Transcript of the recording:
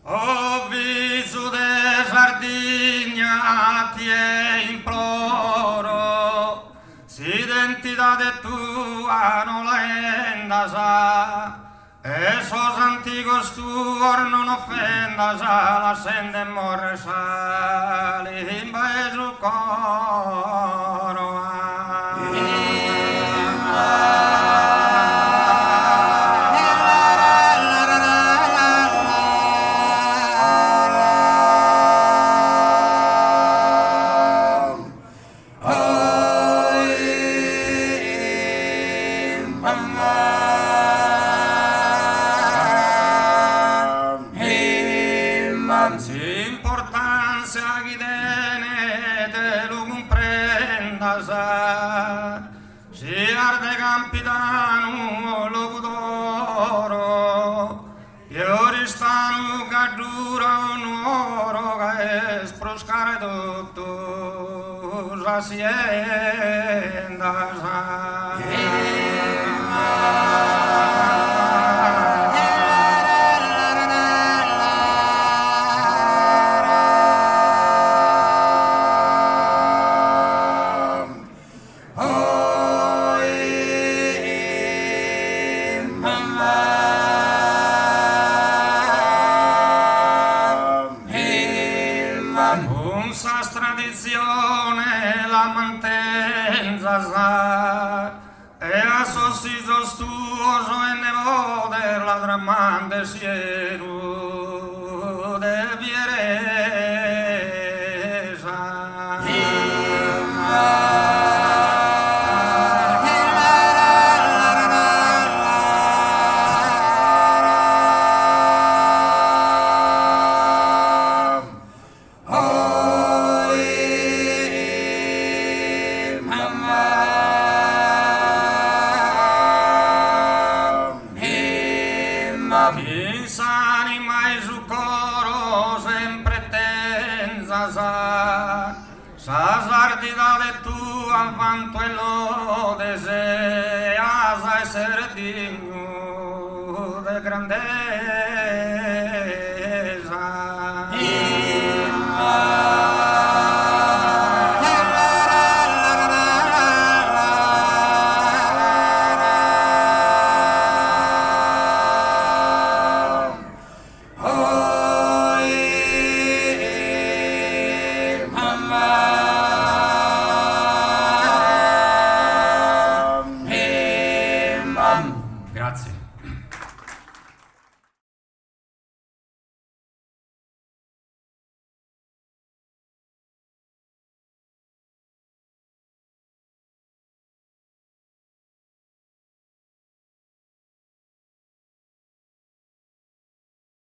Oh viso de sardinha, te imploro, si identidade tua non la endas a, esos antigos tuos non ofendas a, la sende morres a, limba es o coro a. Importanza guidene te lo comprendas, si arde campitano locudoro, pioristano gadura onoro che es proscare tutto haciendas. Unsas tradizione la mantenza e a sossisos tuos e nevoder la dramante sieru de vieresa. Insani mais o coro sempre tensas ardidade tua quanto e lo deseas a ser digno de grandeza.